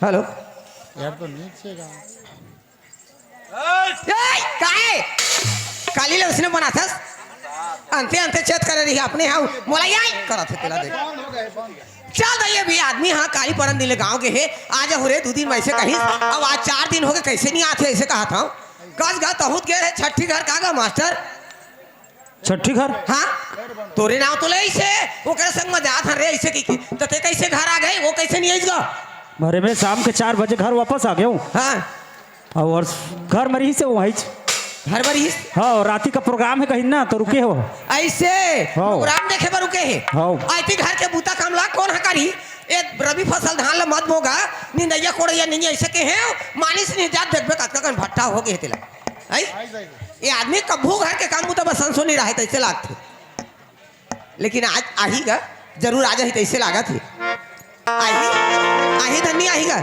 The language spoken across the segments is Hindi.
हेलो यार तो नीचे का काय काली ले उसने बना था अंते अंते चेत कर रही है अपने हाँ मोला याई करा थे तेरा देख चल दइए भी आदमी हाँ काली परन दिले गांव के है आज हो रे 2 दिन वैसे कहीं अब आज 4 दिन हो गए कैसे नहीं आते ऐसे कहा था कस गा तहुत गए छठी घर कागा मास्टर छठी घर हाँ तोरे नाव तो ले ऐसे वो करे संग में जात हरे ऐसे की तो ते कैसे घर आ गए वो कैसे नहीं आइस गा अरे मैं शाम के 4 बजे घर वापस आ गया हूँ। हाँ और घर मरी से वही घर बरी हाँ और राती का प्रोग्राम है कहीं ना तो रुके हो। ऐसे हाँ। प्रोग्राम देखे बर रुके है हाँ। आती घर के बूता काम ला कौन हकारी ए रबी फसल धान ला मत बोगा निंदैया कोड़ैया नहीं ऐसे के है मानिस नहीं जात देखबे कतका कन भट्टा हो गए तेला आई ये आदमी कभू घर के काम तो बस संसो नहीं रहा तैसे लागते लेकिन आज आही गा जरूर आज ही तैसे लागा थी आही धन्नी आही गा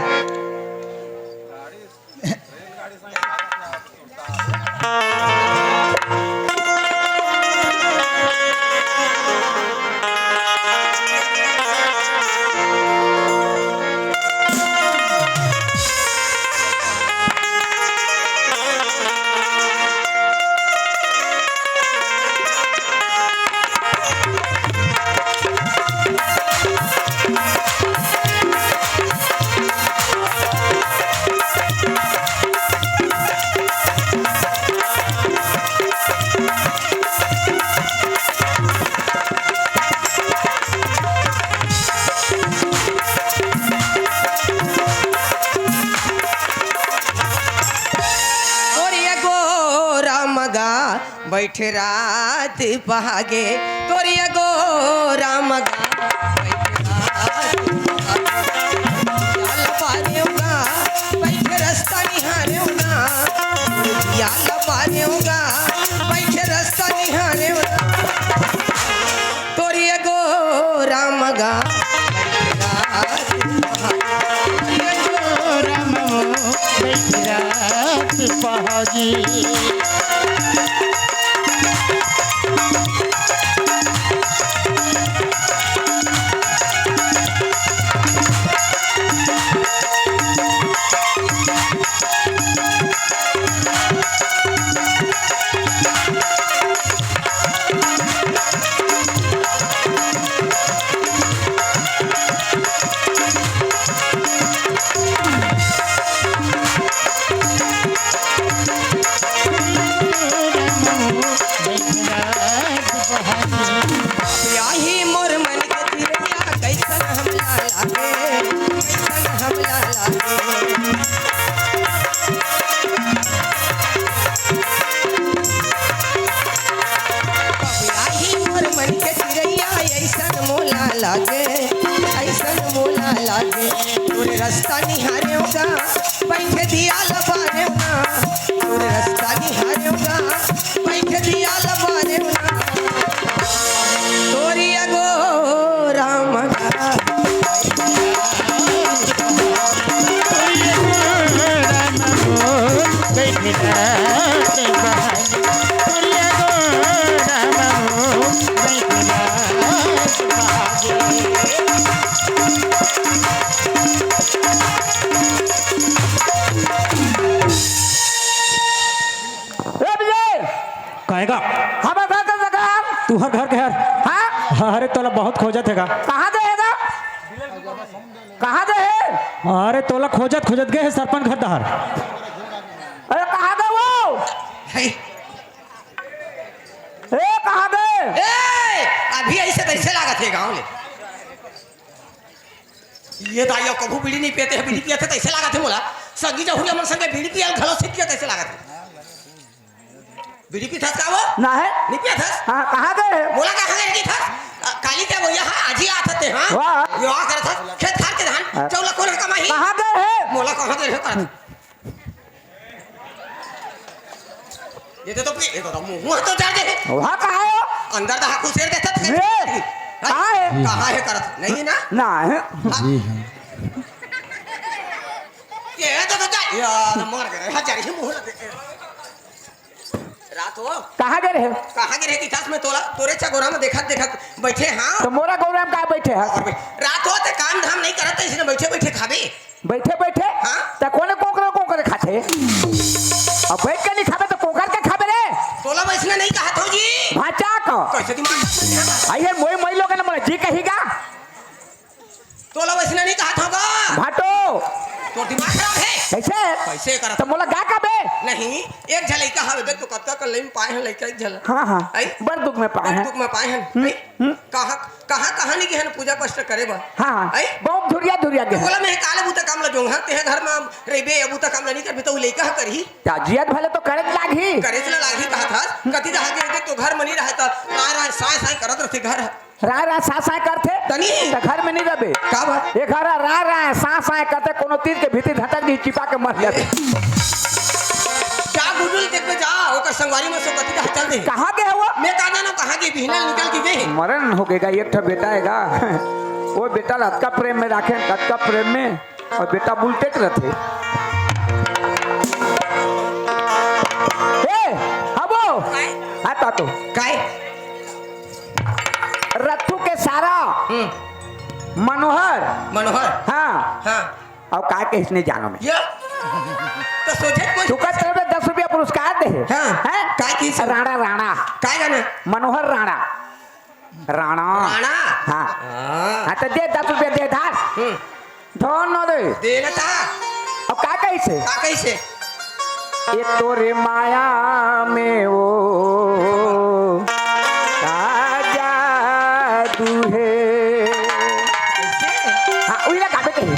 बैठे रात पहागे तोरिया गो रामगा बैठे रास्ता निहारे बैठे रास्ता निहारे तोरिया गो रामगा पहाड़ी तोरे रास्ता निहारे होगा बैठे दिया लबारे होगा तोरे रास्ता निहारे होगा बैठे दिया लबारे होगा तोरिया गो राम कहेगा हाँ बता तू हर घर के हर हाँ अरे तोला बहुत खोजत हैगा कहाँ देगा कहाँ दे है अरे तोला खोजत खोजत गए है सरपंच घर दहर। अरे कहाँ दे वो कहाँ दे अभी ऐसे कैसे लागत है गाँव ले ये दाइयो कभू बीड़ी नहीं पीते हैं बीड़ी पियते कैसे लागत है मोला संगी जहुरी हमन संगे बीड़ी पियल घलो सीख के कैसे लागत है बीड़ी पी थस का वो ना है नहीं पिया थस हाँ कहाँ गए मोला कहाँ गए की थस काली क्या वो यहाँ आज ही आते थे हाँ वाह। यो आ कर थस खेत खार के धान चौला कोल कमाई कहाँ गए है मोला कहाँ गए कर ये तो मुंह तो जा दे वहाँ कहाँ है अंदर दहा कुछ शेर देता थे रे कहाँ है करत नहीं ना ना है ये तो यार मर गए हजार ही मुंह लगे रात हो कहाँ गए रहे कहाँ गिरे की थास में तोला तोरे चा गोरा में देखत देखत बैठे हाँ तो मोरा गौरव कहाँ बैठे हैं और रात हो ते काम धाम नहीं करत इसने बैठे बैठे खाबे बैठे बैठे हाँ? तो कोने कोकरे खाते अब बैठ के नहीं खाबे तो कोकर के खाबे रे तोला वैसने नहीं कहा तो जी भाचा को कैसे दिमाग आइए मोई लोग ना जी कहीगा तोला वैसने नहीं कहा था भाटो तो दिमाग खराब है कैसे कैसे करा तो मोला गा का बे नहीं एक झल लइका हवे देख तो कब तक लेम पाए हैं लइका एक झल हाँ हाँ आई बड़ दुख में पाए हैं दुख में पाए हैं कहां कहां कहानी की है पूजा कष्ट करे बा हाँ हाँ आई बहुत धुरिया के बोला मैं काले बूता काम ल जोंग हां ते घर में रेबे अबूता काम ल नहीं करबे तो लइका करही ताजियत भले तो करे लागी करे चला लागी कहा था कति दहा के देख तो घर में नहीं रहता राय साय साय करत रहते घर रा सा करते तनी तो घर में नहीं रहे का बात एक हरा रा सा करते कोनो तीर के भीतर धटक दी चिपा के मर जाते जा गुडुल देख पे जा ओकर संगवारी में सो कति दहा चल दे कहाँ गए वो मैं का जानो कहां के बिहना निकल के वे मरण हो गएगा एक ठा बेटा हैगा वो बेटा लटका प्रेम में राखे लटका प्रेम में और बेटा बुलटेट रहते हबो आता तो काय रत्थू के सारा मनोहर मनोहर हाँ हां और का के इसने जानो में ये तो सोचे कोई तू का तरफ 10 रुपया पुरस्कार दे हाँ, हैं काय की सब? राणा काय गाना मनोहर राणा राणा हाँ हां हाँ तो दे 10 रुपया दे धार धन न दे देना था अब का कैसे का कैसे ये तोरे माया में वो का जादू है हाँ उइला गाबे कही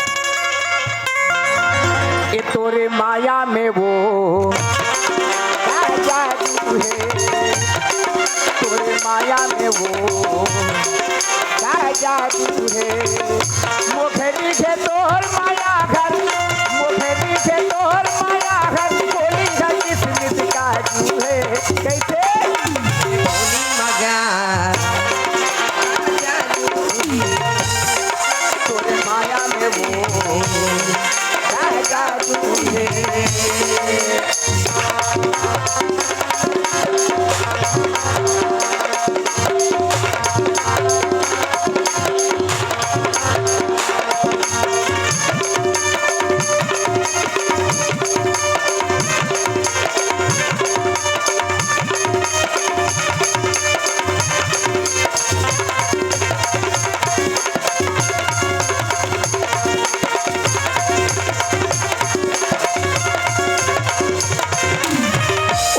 ये तोरे माया में वो का जादू है तोरे माया में वो का जादू है मुखरी से तोर माया घर मुखरी से तोर माया घर बोली है किस्मत का जू है कैसे बोली मगा तोरे माया में वो का जादू है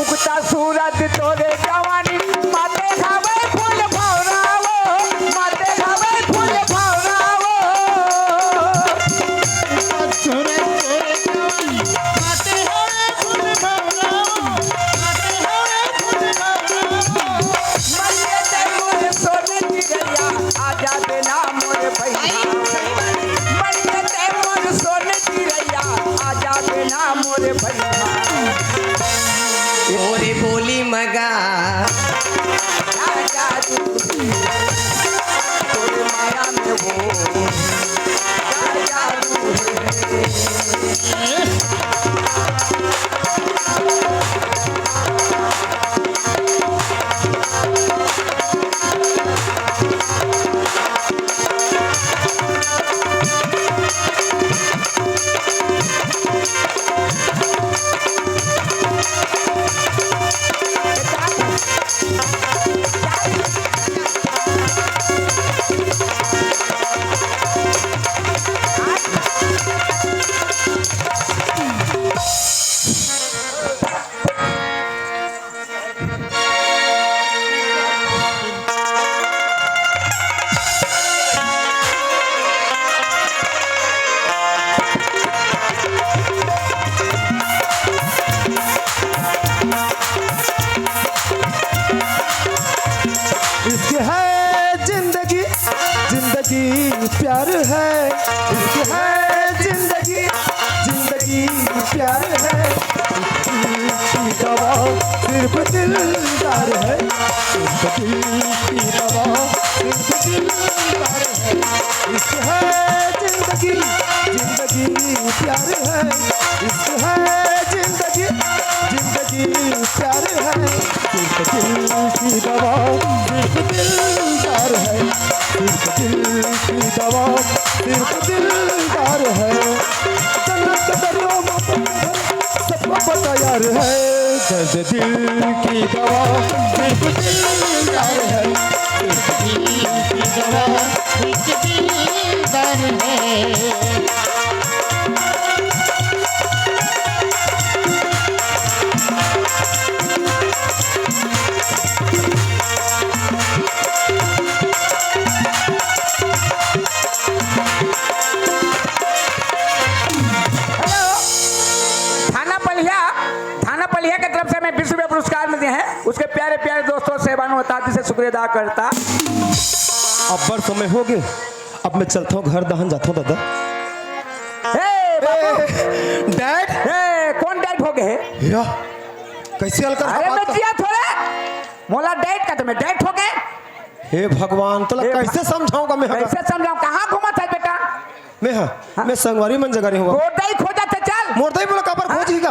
उगता सूरज तोरे जवानी माते खावे फूल भौरावो माते खावे फूल भौरावो छोरे छोरे जवानी आते हैं फूल भवराओ आते हैं फूल भवराओ मरिए ते मोरे सोने चिड़िया आजा देना मोरे भैया मरिए ते मोरे सोने चिड़िया आजा देना मोरे भैया मोरे बोली मगा आजा तोरे माया में वो आजा इश्क है जिंदगी जिंदगी प्यार है इश्क है जिंदगी जिंदगी प्यार है इसकी दवा सिर्फ दिलदार है सिर्फ दिल की दवा सिर्फ दिलदार है इश्क है जिंदगी जिंदगी प्यार है इश्क है जिंदगी जिंदगी प्यार है सिर्फ दिल की दवा सिर्फ दिलदार है सिर्फ दिल की दवा सिर्फ दिलदार है प्यार है दर्द दिल की दवा एक दिलदार है थाना पलिया की तरफ से मैं विश्व में पुरस्कार मिलते हैं उसके प्यारे प्यारे दोस्तों से बानुवताती से शुक्रिया अदा करता। अब बड़ समय हो गए, अब मैं चलता हूँ घर दहन जाता हूँ दादा। डैड कौन डैड हो गए? या कैसे हल्का अरे मैं जिया थोड़े मोला डैड का तुम्हें डैड हो गए। हे भगवान तो कैसे समझाऊंगा मैं? कैसे समझाऊं? कहाँ घुमा था बेटा? मैं संगवारी मन जगह हुआ मोरदाई खोजा थे चल मोरदाई बोला काबर खोजीगा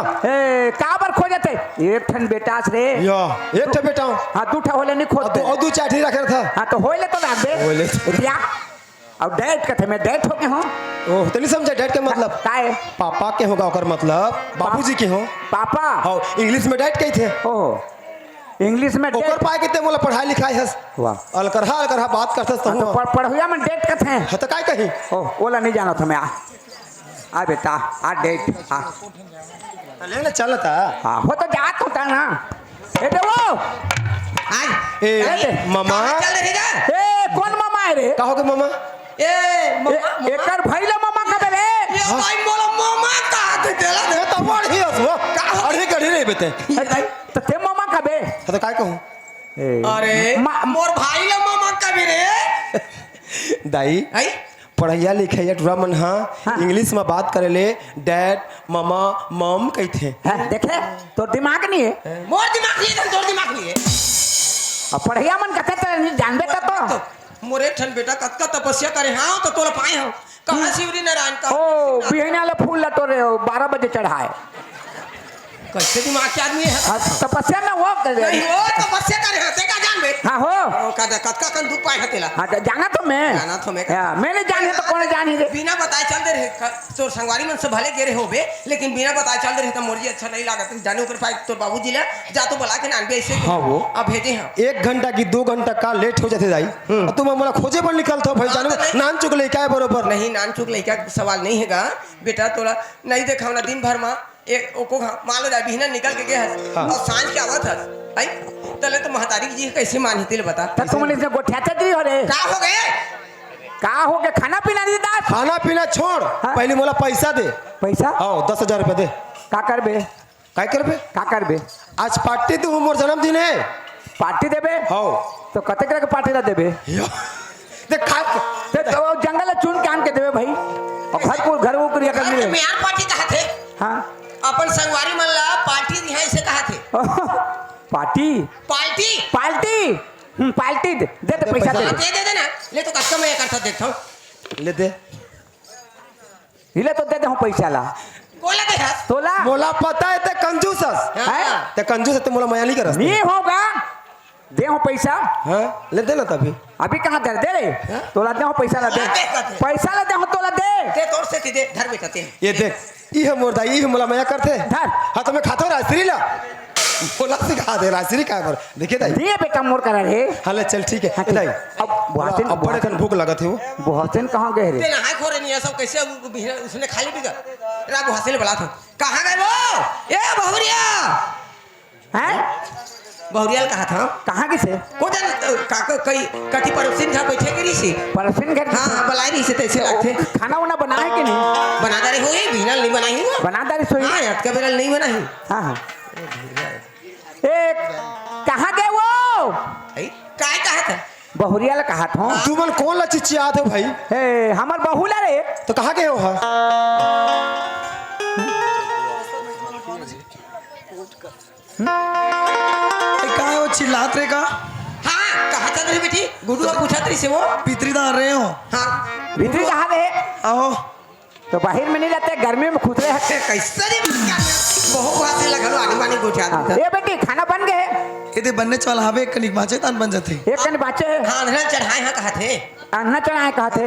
काबर खोजे थे एक ठन बेटा रे या एक ठे बेटा हूं हां दू ठा होले नहीं खोजते और दू चाठी रखे था हां तो होले तो लाग दे होले क्या अब डैड का थे मैं डैड हो के हूं ओह तो नहीं समझा डैड के मतलब काहे पापा के होगा ओकर मतलब बाबूजी के हो पापा हां इंग्लिश में डैड कही थे ओह इंग्लिश में ओकर पाए के ते मोला पढ़ाई लिखाई हस वाह अलकरहा बात करथस तो तो पढ़ुया में डेट कथे है तो काय कही ओह ओला नहीं जाना था मैं आ बेटा आ डेट आ ले ले चलता हां हो तो जात होता ना ए देवो आज ए मामा चल रहेगा ए कौन मामा है रे कहो के मामा एकर भइला मामा कबे रे ये भाई मोला मामा कहा थे तेला ए तो बड़ी हस वो अरे कढ़ी रे बेटे तो ते मामा कबे तो काय कहूं अरे मोर भाई ला मामा कभी रे दाई आई पढ़ैया लिखैया टुरा मन हाँ इंग्लिश में बात करे ले डैड मामा मम कहते देखे तो दिमाग नहीं है मोर दिमाग नहीं है तोर दिमाग नहीं है अब पढ़ैया मन कथे तो जानबे तो मोरे ठन बेटा कतका तपस्या करे हां तो तोला पाए हो कहां शिवरी नारायण का ओ बिहना ले फूल लटोरे 12 बजे चढ़ाए कैसे दिमाग के आदमी है तपस्या में वो कर नहीं वो तपस्या करे होते का जान बे हां हो कतका कन दुख पाए हतेला हां जाना तो मैं मैंने जाने तो कौन जानी रे बिना बताए चल दे रहे तोर संगवारी मन से भले गेरे होबे लेकिन बिना बताए चल दे रहे तो मोरजी अच्छा नहीं लागत जाने ऊपर पाए तोर बाबूजी ले जा तो बुला के नान बे ऐसे हां वो अब भेजे हां 1 घंटा की 2 घंटा का लेट हो जाते दाई तुम मोला खोजे पर निकल तो भाई जानो नान चुक ले काय बरोबर नहीं नान चुक ले क्या सवाल नहीं हैगा बेटा तोला नहीं देखा ना दिन भर में एक ओको मान लो बिहना निकल के गया और सांझ के आवत है आई तले तो महतारी जी कैसे मान हितिल बता त तुम ने गोठ्याचा दी हो रे का हो गए का हो गए खाना पीना नहीं देता खाना पीना छोड़ पहले मोला पैसा दे पैसा आओ 10,000 रुपया दे का करबे काय करबे आज पार्टी तू मोर जन्मदिन है पार्टी देबे हां तो कते करे के पार्टी ला देबे देख खा ते तो जंगल चुन के आन के देबे भाई और घर को क्रिया करनी है मैं यार पार्टी कहा थे हां अपन संगवारी मन ला पार्टी दिहाई से कहा थे पार्टी पार्टी पार्टी पार्टी दे दे पैसा दे दे ना ले तो कच्चा मैं करता देखता हूं ले दे हिले तो दे दे हूं पैसा ला बोला दे तोला मोला पता है ते कंजूस हां ते कंजूस ते मोला माया नहीं करस नहीं होगा दे हूं पैसा हां ले दे ना तभी अभी कहां दे रे तोला दे हूं पैसा ला दे पैसा ला दे हूं तोला दे तोर से दे धर बेटा ते ये देख ये मोर दाई ये मोला माया करते धर हां तो मैं खाता राजश्री ला बोला सिखा दे राजश्री का पर देखिए दाई दे बेटा मोर करा रे हां ले चल ठीक है दाई अब बुहातिन अब बड़े कन भूख लगत है वो बुहातिन कहां गए रे ते नहाए खोरे नहीं है सब कैसे उसने खाली भी राब हासिल बला था कहां गए वो ए बहुरिया हैं बहुरियाल कहा था कहां की से को जन काका कई कटी पड़ोसिन था बैठे गिरी से परसिन घर हां बलाई रही से तैसे लगते खाना वाना बनाए कि नहीं बना दारी हुई बिनल नहीं बनाई हुआ बना दारी सोई हां यार का बिनल नहीं बनाई हां हां एक कहां गए वो आई काय कहा था बहुरिया ला कहा था तू मन कौन ला चिचियात है भाई ए हमर बहुला रे तो कहां गए हो हां कहाँ वो चिल्लात रे का हां कहा था रे बेटी गुडू पूछा तरी से वो पितरीदार रहे हो हां भीतरी कहां रे आओ तो बाहर में नहीं रहते गर्मी में खुद रहे कैसे रे बहुत बात से लगलो आनी मानी गोठा ए बेटी खाना बन गए ये बनने चल हवे कनिक बाचे तान बन जाते एक कन बाचे हां नहर चढ़ाए हां कहा थे अन्ना चढ़ाए कहा थे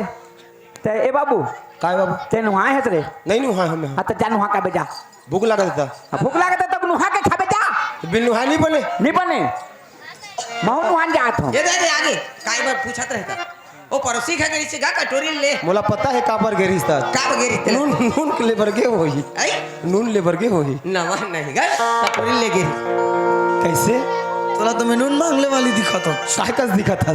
ते ए बाबू काय बाबू ते नुहाए है रे नहीं नुहा हमें हां तो जा नुहा का बेजा भूख लगा देता भूख लागत तब नुहा के बिल्लू है नहीं बने नहीं बने महू नुहान जात हूँ ये दे आगे काई बार पूछत रहता ओ पड़ोसी खा गई से गा कटोरी ले मोला पता है काबर गेरिस था का बगेरी तेल नून नून के लेबर के होही आई नून लेबर के होही नमन नहीं गा कटोरी ले गिरी कैसे तोला तो मैं नून मांगने वाली दिखा तो काय कस दिखा था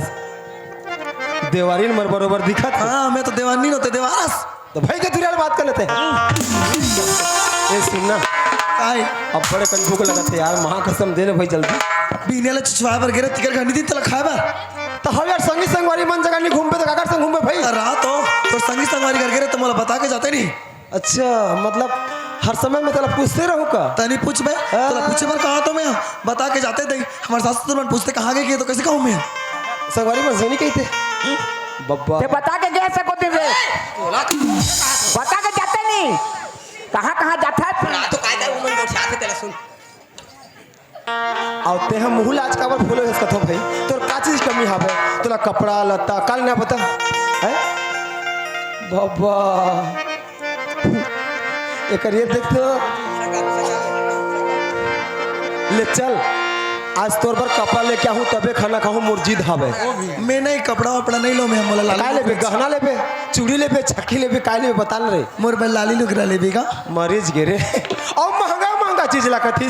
देवारी मर बरोबर दिखा था हाँ मैं तो देवानी होते देवारस तो भाई के तुरियाल बात कर लेते हैं ये सुनना काय अब बड़े कंजू को लगा थे यार महाकसम दे ले भाई जल्दी बीने ला छुछवा पर गिरे तिकर घंटी दी तला खाए बार तो हम यार संगी संगवारी मन जगह नहीं घूमबे तो काकर संग घूमबे भाई रात हो तो संगी संगवारी कर गिरे तो मोला बता के जाते नहीं अच्छा मतलब हर समय में तेरा पूछते रहूं का तनी पूछ बे तला पूछे बार कहाँ तो मैं बता के जाते थे हमारे सास तो मन पूछते कहाँ गए तो कैसे कहूँ मैं संगवारी मन से नहीं कहते बब्बा ते बता के गए सको ते तोला बता के जाते नहीं कहाँ जाता है ना तो काय उमन गोठा के तेला सुन आवते हम मुहुल आज काबर फूलो है कथो भाई तोर का चीज कमी हावे तोला कपड़ा लत्ता काल ना पता है बाबा एक ये देख तो ले चल आज तोर पर कपड़ा लेके आऊं तबे खाना खाऊं मुर्जिद हावे मैं नहीं कपड़ा वपड़ा नहीं लो मैं मोला काय लाली लेबे गहना लेबे चूड़ी लेबे छक्की लेबे काय लेबे बता न रे मोर बल लाली लुगरा लेबेगा मरीज गिरे और महंगा महंगा चीज ला कथी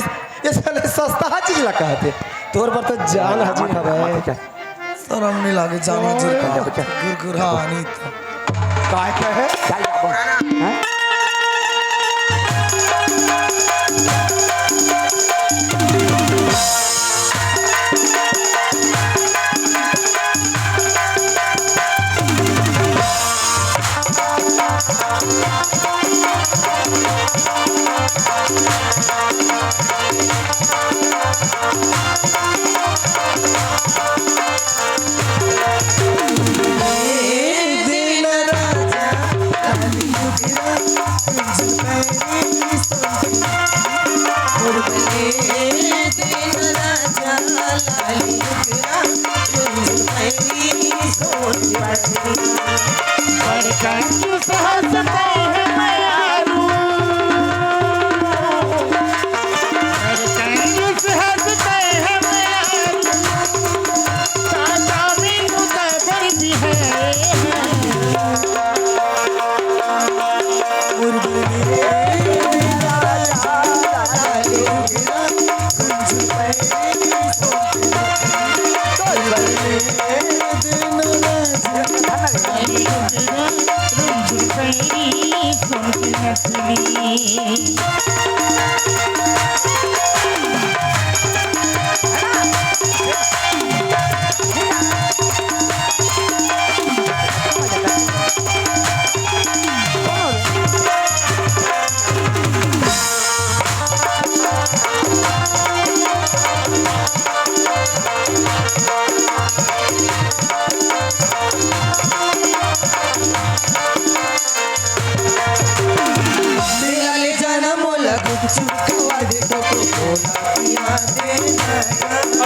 ये साले सस्ता चीज ला कहते तोर पर तो जान हाजिर हवे शरम नहीं लागे जाना जी गुरगुर हाँ नहीं तो काय कहे चल जाबो हैं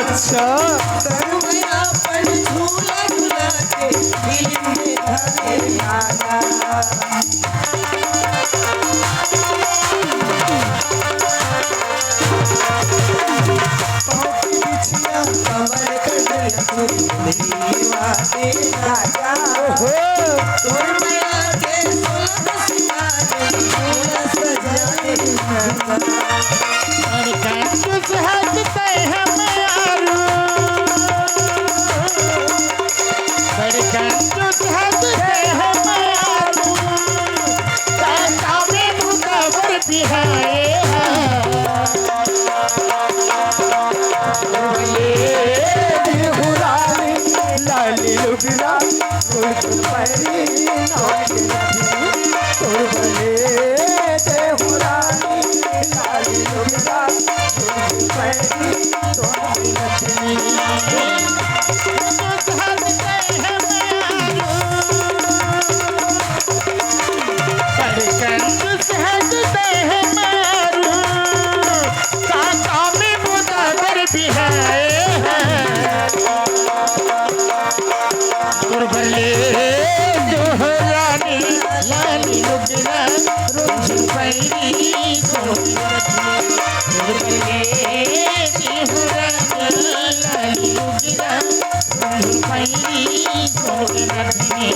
अच्छा लाली लुगरा रोज पैरी सोनी रखी गेहूं रंग लाली उजरा पैरी सोनी रखी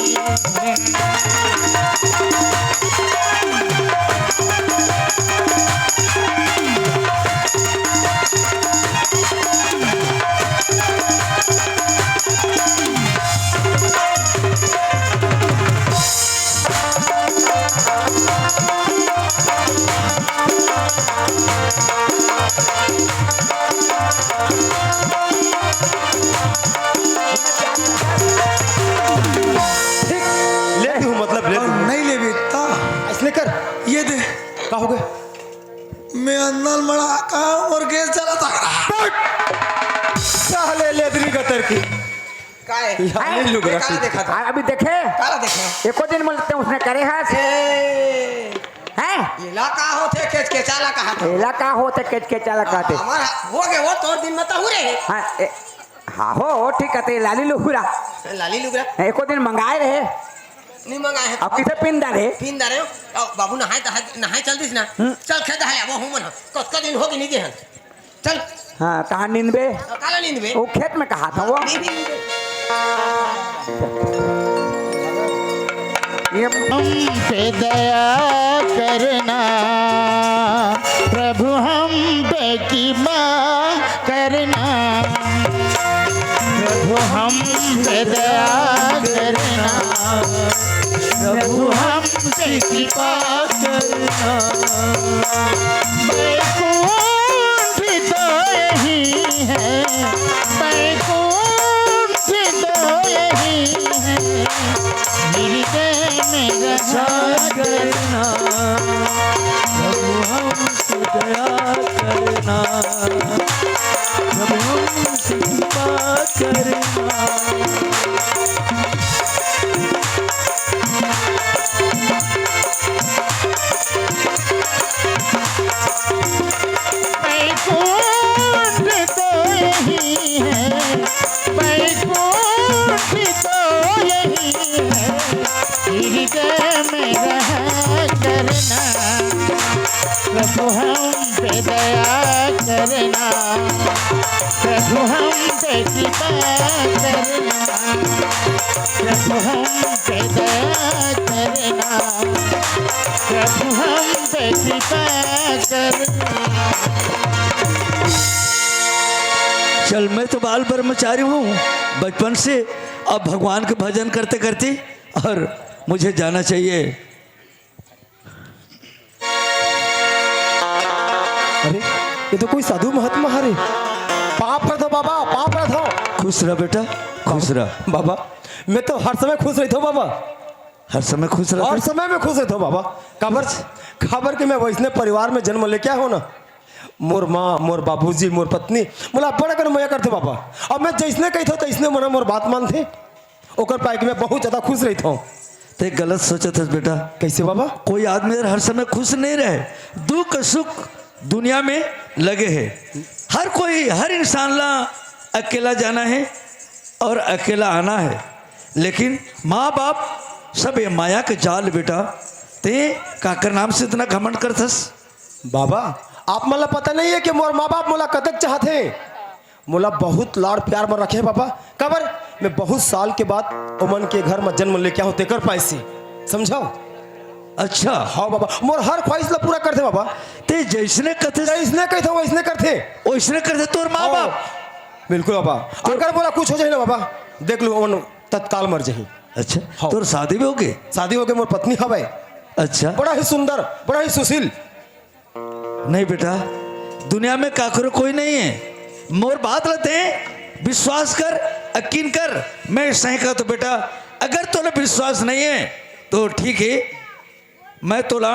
ठीक ले दूँ मतलब ले और दूँ नहीं ले बेटा, इसलिए कर ये दे। का हो गए मैं अन्नल मड़ा का और गैस जला था। साले लेदरी गतर की काय यहाँ नहीं लुक रहा काला देखा था अभी देखे काला देखा एको दिन मिलते उसने करे है हैं ये ला का होते केच के चाला कहा था एला का होते केच के चला कहते हमारा हो गए वो तोर दिन में तो हुरे हाँ हाँ हो ठीक है लाली लुहुरा लाली लुगरा एको दिन मंगाए रहे नहीं मंगाए है अब किसे पिन डाले पिन दारे बाबू नहाए चल दिस ना चल खेत हाले वो हुमन कत दिन होगी नहीं गेहन चल हाँ कहाँ नींदबे काला नींद में वो खेत में कहा था वो ये हम पे दया करना प्रभु हम पे कृपा करना प्रभु हम पे दया करना प्रभु हम पे कृपा करना बैकुंठ तो यही है बैकुंठ तो यही है हृदय में रहा करना प्रभु हमसे दया करना प्रभु हमसे कृपा करना बैकुंठ तो यही है बैकुंठ तो यही है हृदय में रहा करना प्रभु हम पे दया करना प्रभु हम पे कृपा करना प्रभु हम पे दया करना प्रभु हम पे कृपा करना चल मैं तो बाल ब्रह्मचारी हूँ बचपन से अब भगवान के भजन करते करते और मुझे जाना चाहिए। अरे ये तो कोई साधु महात्मा हरे पाप कर दो बाबा पाप कर दो खुश रह बेटा खुश रह। बाबा मैं तो हर समय खुश रहता हूँ बाबा हर समय खुश रह। हर समय में खुश रहता हूँ बाबा खबर कि मैं वैसने परिवार में जन्म ले क्या हो ना मोर माँ मोर बाबूजी मोर पत्नी मोला बड़ा कर मया करते बाबा अब मैं जैसने कही था तैसने मना मोर बात मानते ओकर पाए कि मैं बहुत ज़्यादा खुश रहता हूँ। ते गलत सोचत है बेटा। कैसे बाबा कोई आदमी हर समय खुश नहीं रहे दुख सुख दुनिया में लगे है हर कोई हर इंसान ला अकेला जाना है और अकेला आना है लेकिन माँ बाप सब ये माया के जाल बेटा ते काकर नाम से इतना घमंड करथस। बाबा आप मला पता नहीं है कि मोर माँ बाप मोला कतक चाहते हैं मोला बहुत लाड़ प्यार में रखे बाबा कबर मैं बहुत साल के बाद ओमन के घर में जन्म लेके आऊँ तेकर पैसे समझाओ। अच्छा हाँ बाबा मोर हर ख्वाहिश ला पूरा करते बाबा ते जैसने कथे जैसने कहते हो वैसने करते वैसने करते तोर माँ बाप। बिल्कुल बाबा अगर बोला कुछ हो जाए ना बाबा देख लो ओमन तत्काल मर जाही। अच्छा हाँ। तोर शादी भी हो गई। शादी हो गई मोर पत्नी हवे अच्छा बड़ा ही सुंदर बड़ा ही सुशील। नहीं बेटा दुनिया में काकरो कोई नहीं है मोर बात लेते हैं विश्वास कर यकीन कर मैं सही का तो बेटा अगर तोला विश्वास नहीं है तो ठीक है मैं तोला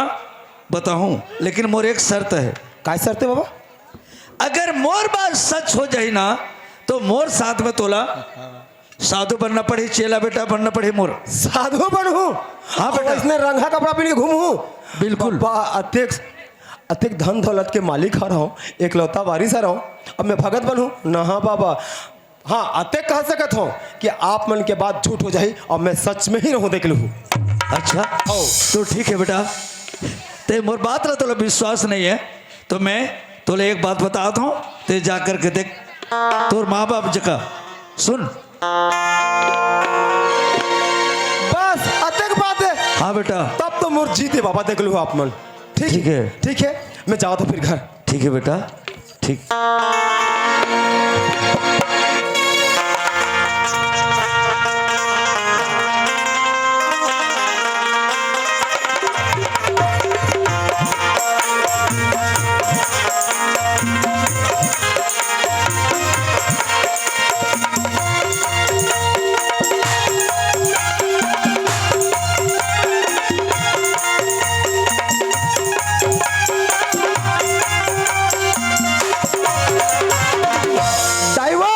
बताऊं लेकिन मोर एक शर्त है। काय शर्त है बाबा अगर मोर बात सच हो जाए ना तो मोर साथ में तोला साधु बनना पड़े चेला बेटा बनना पड़े मोर साधु बनूं। हाँ बेटा। इसने रंगा कपड़ा पहन के घूमूं बिल्कुल। बाबा अत्यधिक धन दौलत के मालिक आ रहा हूँ एकलौता वारिस आ रहा हूँ अब मैं भगत बनूं ना। हाँ बाबा हाँ अत्यधिक कह सकत हूँ कि आप मन के बात झूठ हो जाए और मैं सच में ही रहूँ देख लूँ। अच्छा तो ठीक है बेटा ते मोर बात ला तोला विश्वास नहीं है तो मैं तोले एक बात बताता हूँ ते जा कर के देख तोर माँ बाप जका सुन। बस अतक बात है। हाँ बेटा तब तो मोर जीते बाबा देख लो आप मन। ठीक है ठीक है मैं जाओ तो फिर घर। ठीक है बेटा ठीक। दाई वो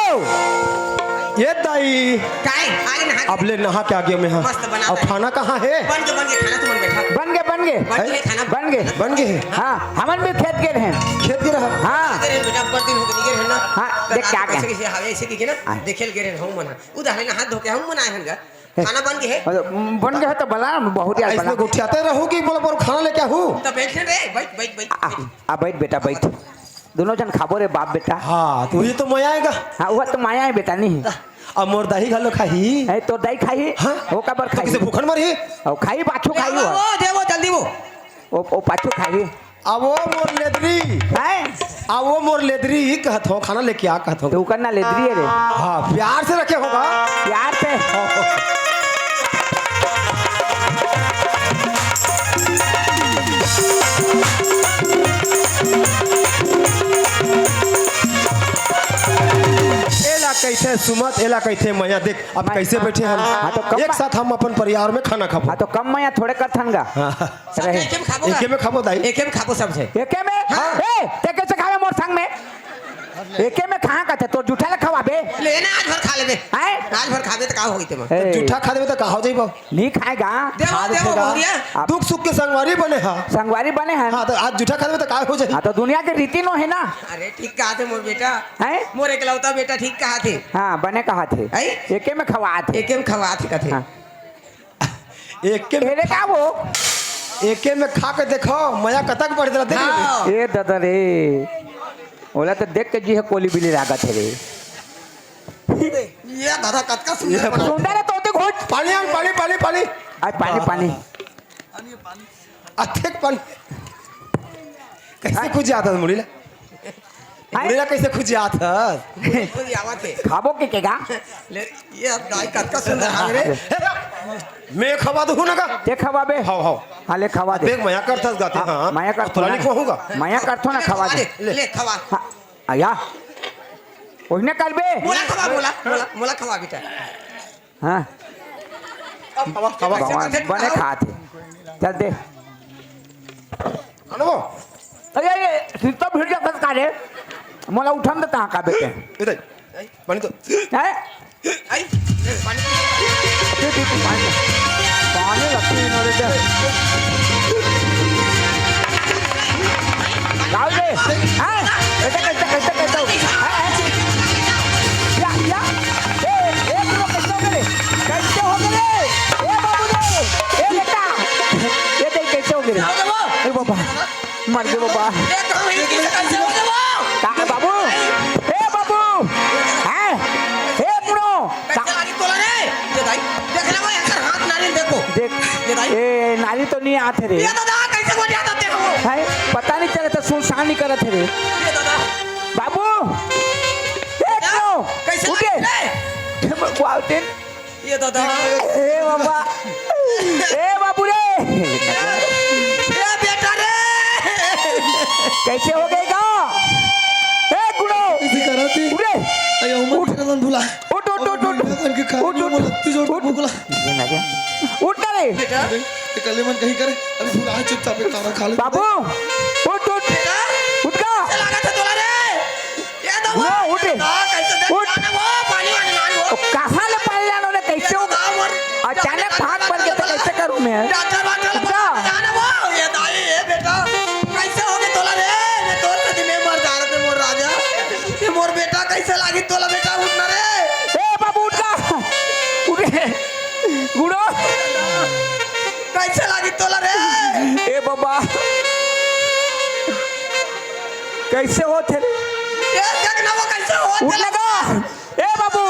ये दाई काय आगे नहा अब ले नहा के आ गया मैं। हाँ मस्त बना अब दे। खाना कहाँ है? बन के खाना तुम बैठा बन गए बन गए बन के खाना बन गए। बन गए हाँ हमन भी खेत गए हैं। खेत गिरा। हाँ अरे बेटा पर दिन हो गए निगर है ना। हाँ, देख क्या क्या। कैसे हवे ऐसे की ना हाँ। देखेल गे रे हम मना उधर ना हाथ धो के हम मनाए हनगा खाना बन गए है बन गए तो बना बहुत यार इसमें बना। गुठियाते रहोगी बोलो बोलो खाना लेके आऊँ। तो बैठ रे बैठ बैठ बैठ आ बैठ बेटा बैठ। दोनों जन खाबो रे बाप बेटा। हाँ तो ये तो मैं आएगा। हाँ वह तो माया है बेटा नहीं अब मोर दाही घालो खाही। है तो दही खाई। हाँ वो कबर तो खाई किसे भूखन मरी। और खाई पाछू खाई वो देवो जल्दी वो वो पाछू खाई अब वो मोर लेदरी है। अब वो मोर लेदरी कहत हो खाना लेके आ कहत हो। तो करना ले दिए रे हाँ प्यार से रखे होगा। प्यार से। एला कैसे सुमत एला कैसे मैया देख अब कैसे बैठे हाँ, तो हम कम एक साथ हम अपन परिवार में खाना खाबो। हाँ तो कम माया थोड़े कर थनगा रहे एके में खाबो एके में खाबो दाई। एके में खाबो सब है एके में। ए ते कैसे खावे मोर संग में एके में कहाँ का थे तो जूठा ले खवाबे लेना आज भर खा लेबे हैं? आज भर खाबे तो का होई ते ए, जूठा खा देबे तो कहा हो जाइबो। नहीं खाएगा देवो देवो बोलिया आप- दुख सुख के संगवारी बने हाँ। संगवारी बने हैं। हाँ तो आज जूठा खा देबे तो कहा हो जाए। हाँ तो दुनिया के रीति नो है ना अरे ठीक कहा थे मोर बेटा हैं? मोर एकलौता बेटा ठीक कहा थे हाँ बने कहा थे हैं? एके में खवा थे। एके में खवा थे कथे हाँ। एके में मेरे का वो एके में खा के देखो मया कतक बढ़ देला देख। हाँ ए दादा रे बोला तो देख के जी है कोली बिली लागत है रे ये दादा कतका सुंदर ये बना सुंदर है तो ते घोट पानी आन पानी पानी पानी आज पानी पानी अथेक पानी कैसे खुज आता मुड़ीला मुड़ीला कैसे खुज आता। खुद आवा थे खाबो के केगा ले ये दाई कतका सुंदर हां रे मैं खवा दूँ ना का। ते खवाबे हाओ हाओ हाँ ले खवा दे देख मया करता गाते हाँ माया कर थोड़ा लिखवा होगा। माया करथो ना खवा दे ले खवा हाँ, आया ओहने करबे मोला खवा मोला मोला मोला खवा बेटा हाँ खवा भगवान बने खाते चल दे अनुभव अरे ये सीता भिड़ जा बस का रे मोला उठम देता का बेटे इधर पानी तो हैं आई ले पानी दे दे पानी पानी लगती न रे गाओ दे हैं कैसे या ए प्रो कैसे हो गए ए बाबू रे ए बेटा ये देख कैसे हो गए ए बाबा मर गए बाबा ए तो ही की कैसे हो गए वो का बाबू ए बाबू हैं ए प्रो कैसे लागी तोला रे ये दाई देख ले वो एकर हाथ नारियल देखो ये दाई देख ए नारी तो नहीं आते रे ये दादा कैसे हो जाता देखो है पता नहीं चला तो सुनसान नहीं करत रे ये दादा बाबू ए प्रो कैसे उठे लागी रे क्वाउटिन ये दादा ए बाबा ए बाबू रे ए बेटा रे कैसे हो गए गा ए गुड़ो ऐसे करा थी उठे अयो उमर के नंद भुला उठ उठ उठ उठ उनके खा उठ, उठ, मोल लत्ती जोड़ उठ। मुगला उठ ना रे बेटा ये कले मन कहीं करे अभी भुला है चुपचाप एक खाना खा ले बाबू उठ उठ बेटा उठ का कैसे लगा था तोला रे ये दादा वो उठे कैसे देख उठ। ना वो पानी वाली नान वो कहाँ ले पानी लाना ने कैसे हो अचानक भाग पड़ गया तो कैसे करूं मैं डॉक्टर वाटर क्या? जाना वो ये दाई ये बेटा कैसे हो गए तोला रे मैं तोर से मैं मर जा रहा मोर राजा ये मोर बेटा कैसे लागी तोला बेटा उठना रे ए बाबू उठ का उठे गुड़ो कैसे लागी तोला रे ए बाबा कैसे होते रे ये देखना वो कैसे हो उठ लगा ए बाबू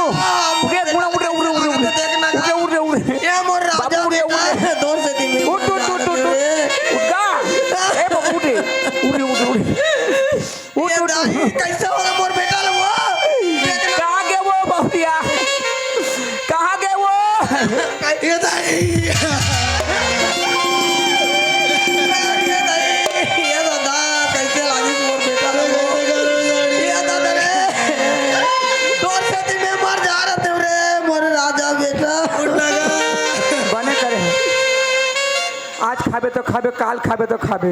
उड़े गुणा उड़े उड़े उड़े उड़े उड़े उड़े उड़े ये मोर राजा बाबू उड़े बेटा उड़े दूर से दिन में उठ उठ उठ उठ उठा ए बाबू उड़े उड़े उड़े उड़े उठ ये उठ दाई कैसे होगा मोर बेटा लो वो देखना कहाँ गए वो बहुरिया कहाँ गए वो ये दाई ये दादा कैसे लागी मोर बेटा लो ये दादा रे दूर से दिन में मर जा रहे थे रे मोर राजा बेटा बने करे आज खाबे तो खाबे काल खाबे तो खाबे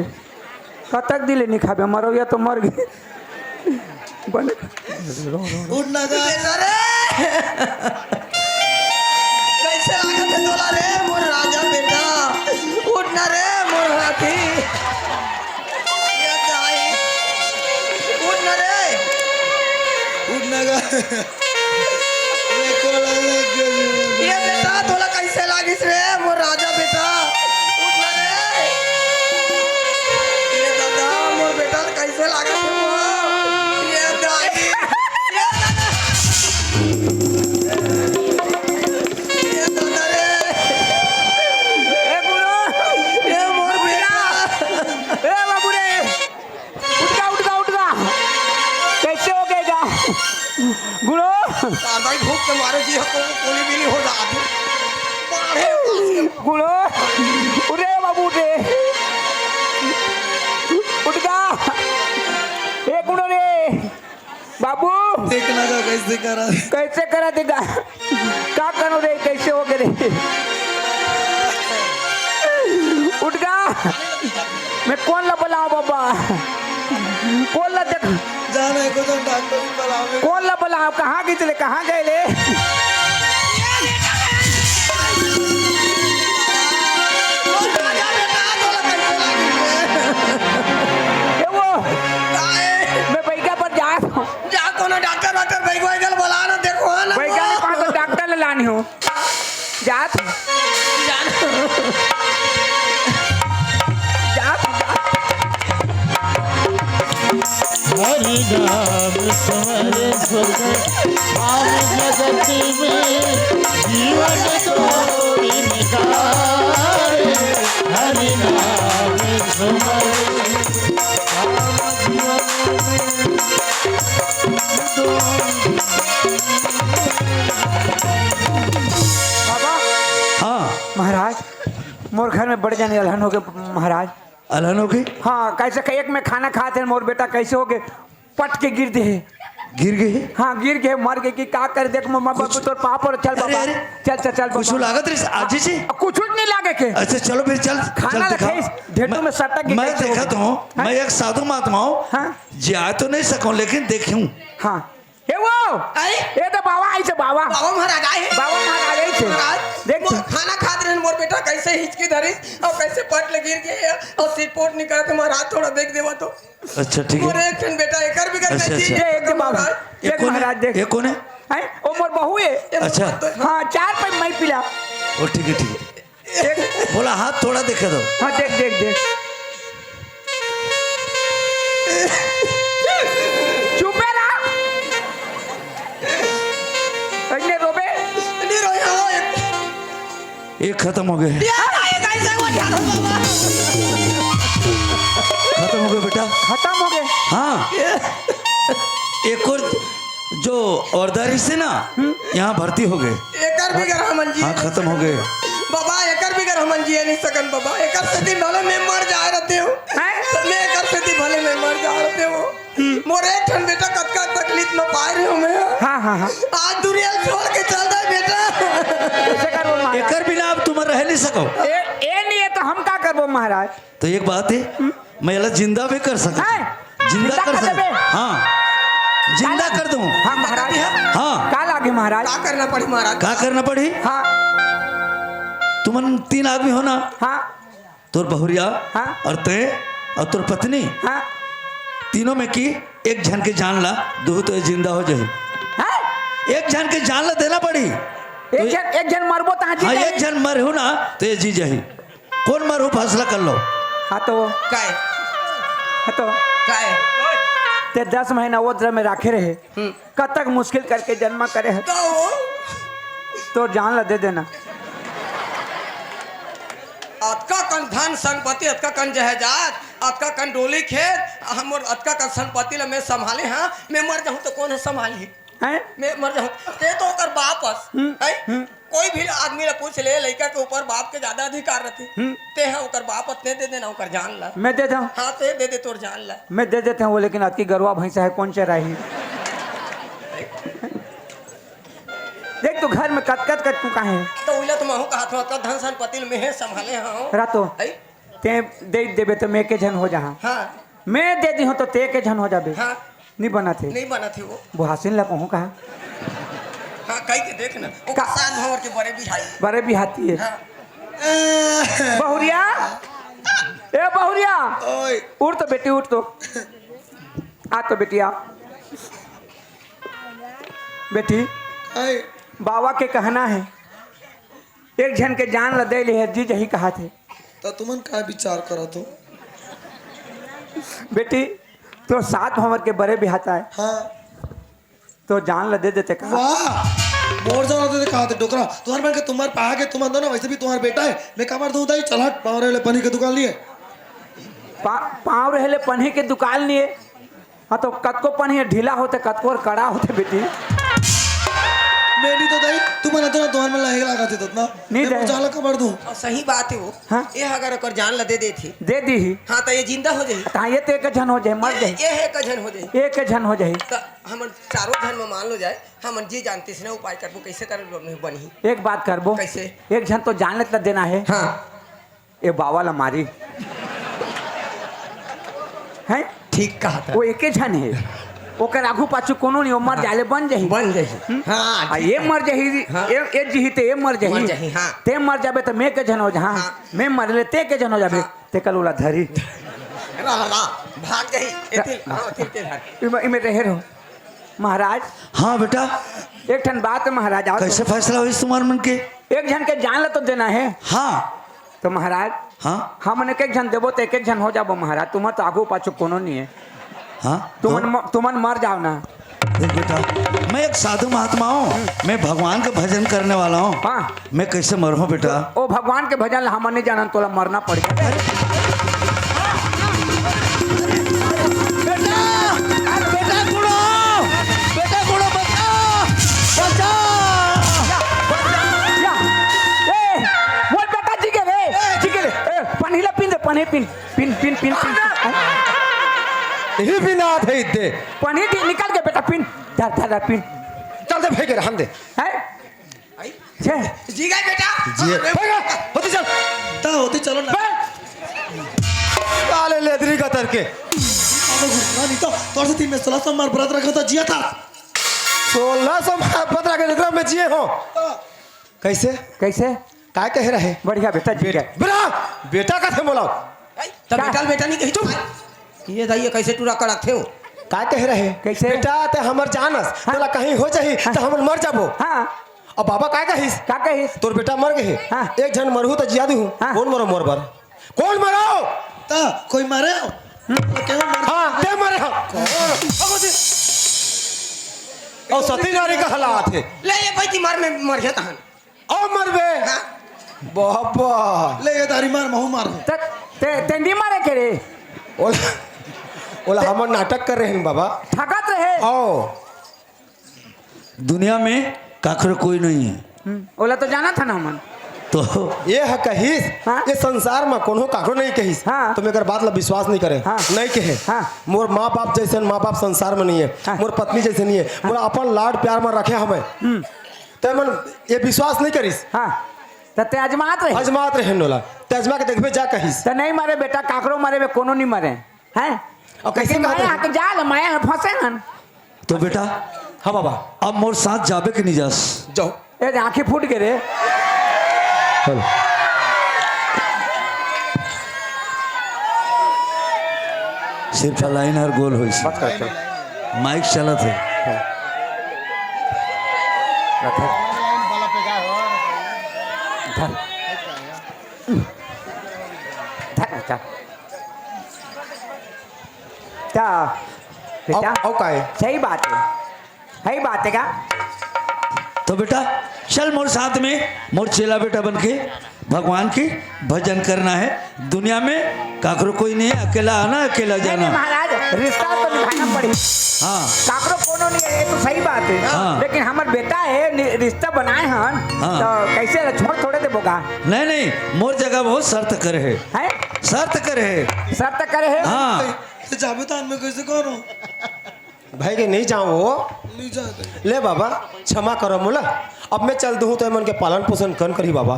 कब तक दिले नहीं खाबे मरो या तो मर गए बने उठना का रे कैसे लागा थे तोला रे मोर राजा बेटा उठना रे मोर हाथी ये दाई उठना रे उठना का ये कोला ये बेटा तोला कैसे लागिस रे मोर राजा बेटा उठना रे ये दादा मोर बेटा कैसे लागा थे वो ये दाई ये दादा ये दादा रे ए गुरु ये मोर बेटा ए बाबू रे उठ जा कैसे हो गएगा गुरु दादा भूख के मारे जी को कोली भी नहीं हो रहा पाड़े गुरु उरे बाबू रे उठ जा ए गुरु रे बाबू देखना का कैसे करा कैसे करा देगा क्या करो रे कैसे हो गए रे उठ जा मैं कौन ला बुलाऊं बाबा कौन ला देख जाने को तो डॉक्टर को बुलाओ कौन ला बुलाऊं कहाँ गए थे कहाँ गए ले मोर राजा बेटा तोला कैसे लागिस ए वो काहे मैं बैठा पर जा रहा हूँ जा कोनो डॉक्टर बैगल बोला ना देखो ना वैज्ञानिक पास तो डॉक्टर ले लानी हो जात जात हरि नाम स्मरे स्वर्ग आम जगत में जीवन को निकारे हरि नाम स्मरे आम जीवन बाबा हाँ महाराज मोर घर में बढ़ जाने अलहन हो गए महाराज अलहन हो गई हाँ कैसे एक में खाना खाते हैं मोर बेटा कैसे हो गए पट के गिर दे गिर गई हाँ गिर गए मर गए कि का कर देख मम्मा बाबू तोर पाप और चल बाबा अरे, चल चल चल कुछ बाबा। लागत रे आज से कुछ नहीं लागे के अच्छा चलो फिर चल खाना चल दिखाओ। रखे, ढेटू में सट्टा गिर मैं कैसे देखा होगा? तो हूँ हाँ? मैं एक साधु महात्मा हूँ हाँ? जा तो नहीं सकूं लेकिन देखूं हाँ ए वो अरे ए तो बाबा आई से बाबा बाबा महाराज आए बाबा महाराज आई से महाराज देख मोर खाना खाते रहे मोर बेटा कैसे हिचकी धरी और कैसे पट ले गिर गए और सिरपोट निकला तो महाराज थोड़ा देख देवा तो अच्छा ठीक मोर है एक ठन बेटा एकर बिगर अच्छा, कैसी अच्छा। देख बाबा ये देख कौन महाराज है देख ये कौन है हैं ओ मोर बहू है अच्छा। हाँ 4 पे मैं पिला वो ठीक है बोला हाथ थोड़ा देखे दो हाँ देख देख देख चुपे रहा अगले रोबे नहीं रोया हो एक खत्म हो गए यार आए कैसे वो जानो बाबा खत्म हो गए बेटा खत्म हो गए हाँ एक और जो औरदारी से ना यहाँ भर्ती हो गए एकर बिगर हमन जी हाँ खत्म हो गए बाबा एकर बिगर हमन जी नहीं सकन बाबा एकर से भले में मर जा रहते हो हैं? मैं एकर से भले में मर जा रहते हो मोर एक ठन बेटा कतका तकलीफ में पाए रहे हो मैं हाँ हाँ हाँ आज दुनिया छोड़ के चल रहा बेटा कैसे करो महाराज एकर बिना अब तुम रह नहीं सको ए नहीं है तो हम क्या करबो महाराज तो एक बात है मैं ये जिंदा भी कर सकता हैं? जिंदा कर देबे? सकता हाँ जिंदा कर दूं हाँ महाराज हाँ का लागे महाराज क्या करना पड़ी महाराज क्या करना पड़ी हाँ तुम 3 आदमी हो ना हाँ तोर बहुरिया हाँ। और ते और तोर पत्नी हाँ तीनों में की एक जन के जान ला दो तो ये जिंदा हो जाए हैं? एक जन के जान ला देना पड़ी एक जन मरबो ता जी हाँ एक जन मर हो ना तो ये जी जाही कौन मरहू फैसला कर लो। हाँ तो काय हाँ तो काय ते 10 महीना ओद्र में राखे रहे कब तक मुश्किल करके जन्म करे है तो जान ला दे देना। अतका कन धन संपत्ति अतका कन जहेजात अतका कन डोली खेत हमर अतका कन संपत्ति ला मैं संभाले हाँ मैं मर जाऊँ तो कौन है संभाली हैं मैं मर जाऊँ ते तो ओकर बापस है कोई भी आदमी ला पूछ ले लड़का के ऊपर बाप के ज्यादा अधिकार रहते ते हाँ ओकर बापस ने दे देना ओकर जान ला मैं दे दूँ हाँ ते दे दे तोर जान ला मैं दे देता हूँ लेकिन आपकी गरुआ भैंसा है कौन चराही। देख तो घर में कट तू कहाँ है तो उला तो महू कहा था धन संपत्ति में है संभाले हाँ रातो है ते दे देबे तो मैं के जन हो जहाँ हाँ मैं दे दी हूँ तो ते के जन हो जाबे हाँ नहीं बना थे नहीं बना थी वो बुहासिन ला कहूँ कहा हाँ कही के देख ना वो साथ भंवर के बड़े बिहाई बड़े भी हाथी है हाँ बहुरिया ए बहुरिया ओए उठ तो बेटी उठ तो आ तो बेटी आ बेटी आए बाबा के कहना है एक जन के जान ल दे है जी जही कहा थे तो तुमन का विचार करो तो बेटी तो 7 भंवर के बड़े भी हाथा है हाँ तो जान ल दे देते कहा वाह मोर जान होते थे कहा थे डोकरा तुम्हारे बन के तुम्हारे पहा के तुम अंदर ना वैसे भी तुम्हारा बेटा है मैं कमर दूं दाई चल हट पावरे वाले पनी की दुकान लिए पाँव रहले पन्ही के दुकान लिए हाँ तो कतको पन्ही ढीला होते कतको कड़ा होते बेटी मैं नहीं तो दाई तुम्हारा तो ना तुम्हारे में लहेगा लगा थे तो ना नहीं मैं दे। जाला कमर दूं और सही बात है वो हाँ? ये अगर ओकर जान ल दे देती दे दी ही हाँ तो ये जिंदा हो जाई ता ये तो एक जन हो जाए मर जाए ये है कजन हो जाई एक जन हो जाए तो हम चारों धन में मान लो जाए हम जी जानते से ना उपाय करबो कैसे कर बनी एक बात करबो कैसे? एक जन तो जान लेता देना है हाँ ये बाबा ला मारी है ठीक कहा था वो एके जन है ओकर आगू पाछू कोनो नहीं वो मर जाले बन जाही बन जाई हाँ आ ये मर जाही हाँ। ए जीही ते ये मर मर जाही जाही, हाँ। ते मर जाबे तो मैं के जन हो जहाँ हाँ। मैं मर ले ते के जन हो जाबे हाँ। ते कल उला धरी रहा भाग जाई एतिल हाँ तिलते भाग इमे रहे रहो महाराज हाँ बेटा एक ठन बात है महाराज आओ कैसे फैसला हुई तुम्हारे मन के। तो। एक जन के जान ले तो देना है हाँ तो महाराज हाँ हम एक जन देबो तो एक जन हो जाबो महाराज तुम तो आगू पाछू कोनो नहीं है हाँ तुमन मर जाओ ना। देख बेटा मैं एक साधु महात्मा हूँ मैं भगवान का भजन करने वाला हूँ हाँ। मैं कैसे मरूँ बेटा। ओ भगवान के भजन हम नहीं जाना तोला मरना पड़ जाए या, ए, बोल बेटा जिगे रे ए, पानी ला पिन दे पानी pin pin pin pin pin यही बिना थे इतने पानी निकाल के बेटा पिन धर धर धर पिन चल दे फेंके हम दे है छे जी गए बेटा जी होती चल ता होती चलो ना काले लेदरी का तरके ना नहीं तो तोर से 3 में 1600 मार व्रत रखा था जिया था 1600 पत्र के निकला में जिए हो कैसे कैसे काय कह रहे बढ़िया बेटा जी गए बेटा बेटा का थे बोला तब बेटा बेटा नहीं कही तुम ये दाइए कैसे टूरा कर रखे हो काय कह रहे कैसे? बेटा ते हमर जानस तोला कहीं हो जाही तो हमन मर जाबो हाँ अब बाबा काय कहिस का कहिस तोर बेटा मर गए हाँ। एक जन मरहू तो जिया दू हाँ। कौन मरो मोर बर कौन मरो ता कोई मारे हो क्यों मार हाँ ते मरे हो और सती नारी का हालात है ले ये बैठी मार में मर जाता हन और मरबे हाँ बाबा ले ये तारी मार महू मार ते नहीं मारे के रे ओला ओला हमर नाटक कर रहे हैं बाबा ठगत रहे आओ दुनिया में काखर कोई नहीं है ओला तो जाना था ना हमन तो ये है कहिस हाँ। ये संसार में कोनो काकरो नहीं कहिस हाँ। तुम एकर बात ला विश्वास नहीं करे हाँ। नहीं कहे हाँ। मोर माँ बाप जैसे माँ बाप संसार में नहीं है हाँ। मोर पत्नी जैसे नहीं है मोर अपन लाड प्यार में रखे हमें ते मन ये विश्वास नहीं करिस हाँ तो ते अजमात रहे अजमात रहे नोला ते अजमा के देखबे जा कहिस तो नहीं मारे बेटा काकरो मारे में कोनो नहीं मरे हैं और कैसे लेकिन कहते माया हैं? के जाल माया फंसे हन तो बेटा हाँ बाबा अब मोर साथ जाबे कि नहीं जास। जाओ ए आंखें फूट गए रे चलो सिर्फ लाइन हर गोल हो माइक चला थे अच्छा क्या बेटा औ का है सही बात है क्या तो बेटा चल मोर साथ में मोर चेला बेटा बन के भगवान की भजन करना है। दुनिया में काकरो कोई नहीं है, अकेला आना अकेला नहीं जाना। महाराज रिश्ता तो निभाना पड़ी हाँ काकरो कोनो नहीं है, ये तो सही बात है हाँ। लेकिन हमार बेटा है रिश्ता बनाए हन हाँ। तो कैसे छोड़ थोड़े दे बोगा नहीं नहीं, मोर जगह वो शर्त करे है, है शर्त करे है। शर्त करे है हाँ ये जावेदान में कैसे करो भाई के नहीं जाऊँ वो नहीं जाते ले बाबा क्षमा करो मोला। अब मैं चल दूँ तो मन के पालन पोषण कन करी बाबा,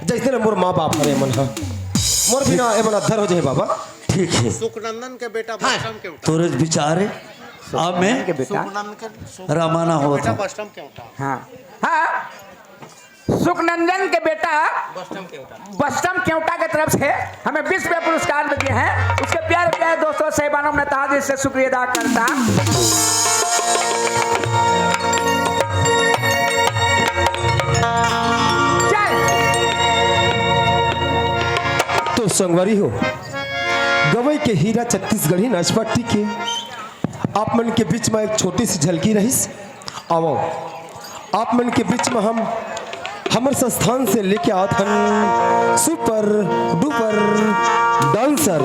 जैसे ना मोर माँ बाप हरे मन हाँ मोर बिना एमन अद्धर हो जाए बाबा। ठीक है, सुखनंदन के बेटा बस्टम के उठा तोरे विचार है। अब मैं के बेटा रवाना हुआ था। बस्टम के उठा हाँ हाँ सुखनंदन के बेटा बस्टम केवटा के तरफ से हमें 20 रुपये पुरस्कार दिए हैं। उसके प्यारे प्यारे दोस्तों साहिबानों में तहे दिल से शुक्रिया अदा करता। चल तो संगवारी हो गवई के हीरा छत्तीसगढ़ी नजपट्टी के आप मन के बीच में एक छोटी सी झलकी रहीस। आओ आप मन के बीच में हम हमर संस्थान से लेके आत हन सुपर डुपर डांसर